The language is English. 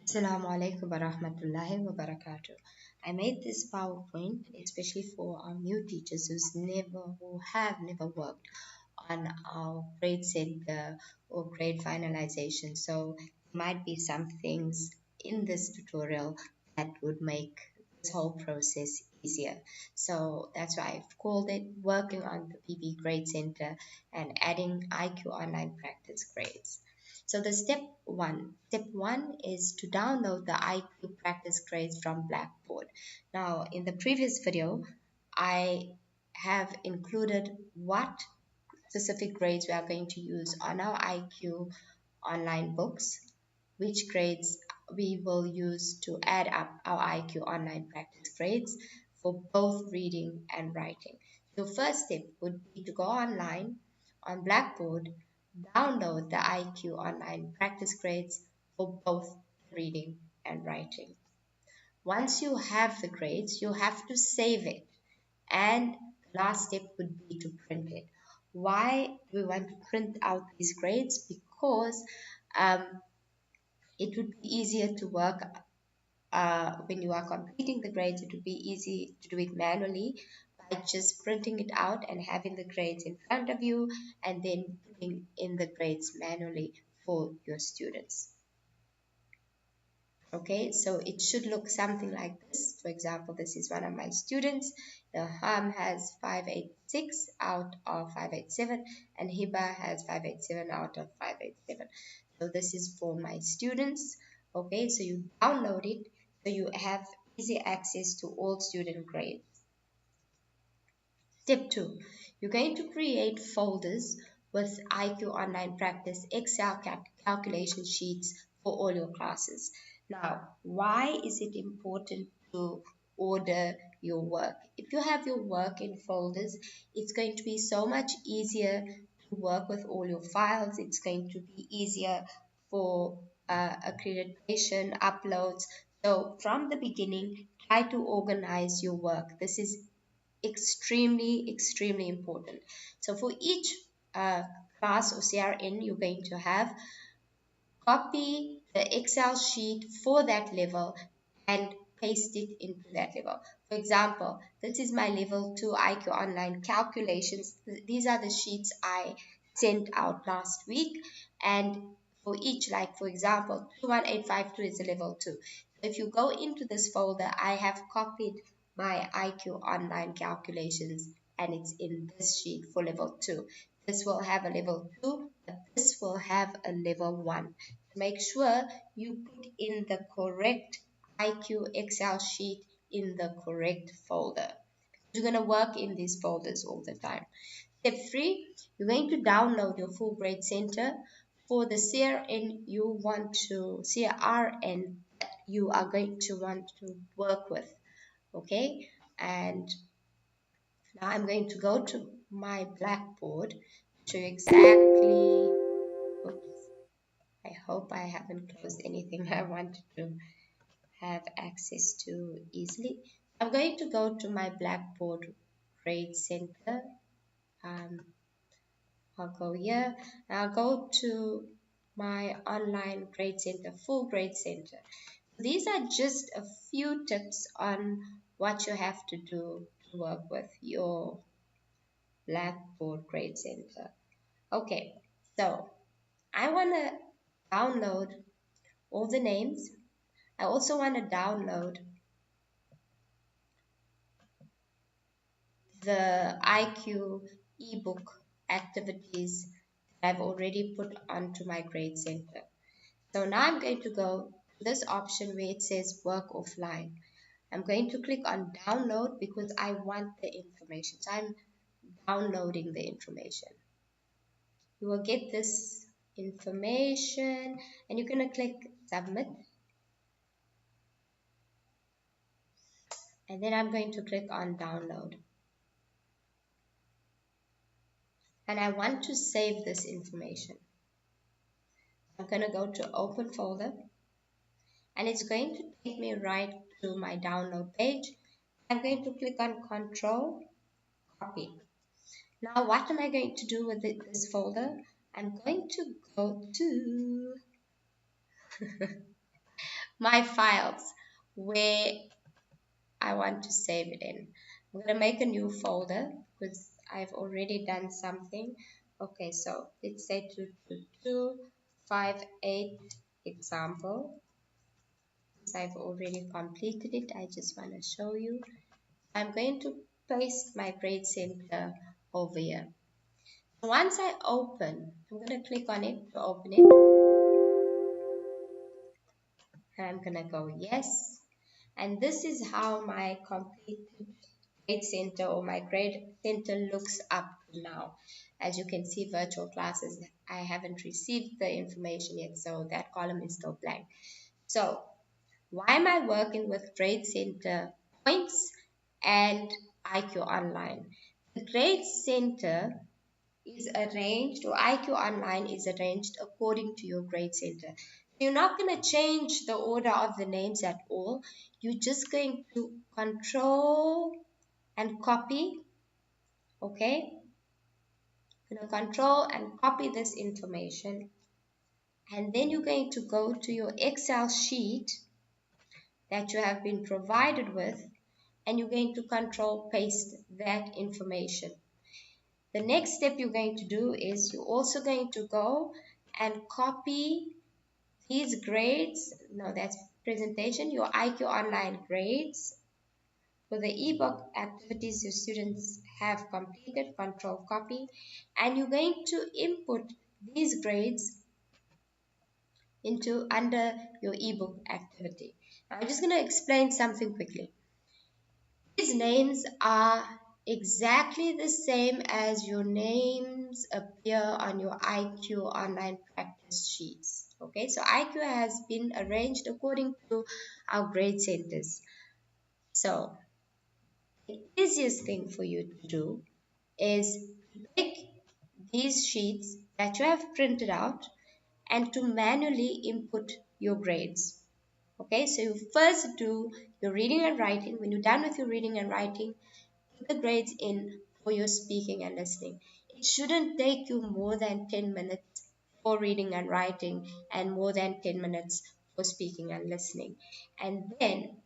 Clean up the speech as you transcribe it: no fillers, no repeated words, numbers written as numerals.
Assalamu alaikum wa rahmatullahi wa barakatuh. I made this PowerPoint especially for our new teachers who have never worked on our grade center or grade finalization. So there might be some things in this tutorial that would make this whole process easier. So that's why I've called it Working on the PB Grade Center and adding IQ Online Practice Grades. So the step one is to download the IQ practice grades from Blackboard. Now, in the previous video, I have included what specific grades we are going to use on our IQ online books, which grades we will use to add up our IQ online practice grades for both reading and writing. The first step would be to go online on Blackboard, download the IQ online practice grades for both reading and writing. Once you have the grades, you have to save it, and the last step would be to print it. Why do we want to print out these grades? Because um, it would be easier to work when you are completing the grades. It would be easy to do it manually by just printing it out and having the grades in front of you and then putting in the grades manually for your students. Okay, so it should look something like this. For example, this is one of my students. Ilham has 586 out of 587 and Hiba has 587 out of 587. So this is for my students. Okay, so you download it so you have easy access to all student grades. Step 2, you're going to create folders with IQ Online Practice Excel calculation sheets for all your classes. Now, why is it important to order your work? If you have your work in folders, it's going to be so much easier to work with all your files. It's going to be easier for accreditation, uploads. So from the beginning, try to organize your work. This is extremely important. So for each class or CRN, you're going to have copy the Excel sheet for that level and paste it into that level. For example, this is my level 2 IQ online calculations. These are the sheets I sent out last week, and for each, like for example 21852 is a level 2. If you go into this folder, I have copied my IQ online calculations and it's in this sheet for level 2. This will have a level 2, but this will have a level 1. Make sure you put in the correct IQ Excel sheet in the correct folder. You're going to work in these folders all the time. Step 3, you're going to download your full grade center for the CRN you are going to want to work with. Okay, and now I'm going to go to my Blackboard to exactly, oops, I hope I haven't closed anything I wanted to have access to easily. I'm going to go to my Blackboard Grade Center. I'll go here. I'll go to my online grade center, full grade center. These are just a few tips on what you have to do to work with your Blackboard Grade Center. Okay, so I want to download all the names. I also want to download the IQ ebook activities that I've already put onto my grade center. So now I'm going to go to this option where it says work offline. I'm going to click on download because I want the information. So I'm downloading the information. You will get this information and you're going to click submit. And then I'm going to click on download. And I want to save this information. I'm going to go to open folder and it's going to take me right to my download page. I'm going to click on control copy. Now what am I going to do with this folder? I'm going to go to my files where I want to save it in. I'm going to make a new folder because I've already done something. Okay, so let's say 22258 example. Since I've already completed it, I just want to show you. I'm going to paste my grade center over here. Once I open, I'm going to click on it to open it. And I'm going to go yes. And this is how my completed grade center or my grade center looks up to now. As you can see, virtual classes, I haven't received the information yet, so that column is still blank. So why am I working with grade center points and IQ Online? The grade center is arranged, or IQ Online is arranged according to your grade center. You're not going to change the order of the names at all. You're just going to control and copy, okay? You're going to control and copy this information, and then you're going to go to your Excel sheet that you have been provided with, and you're going to control paste that information. The next step you're going to do is you're also going to go and copy these grades. No, that's presentation, your IQ Online grades for the ebook activities your students have completed, control copy, and you're going to input these grades into under your ebook activity. Now, I'm just going to explain something quickly. These names are exactly the same as your names appear on your IQ Online practice sheets. Okay, so IQ has been arranged according to our grade centers. So the easiest thing for you to do is to take these sheets that you have printed out and to manually input your grades. Okay, so you first do your reading and writing. When you're done with your reading and writing, put the grades in for your speaking and listening. It shouldn't take you more than 10 minutes for reading and writing and more than 10 minutes for speaking and listening. And then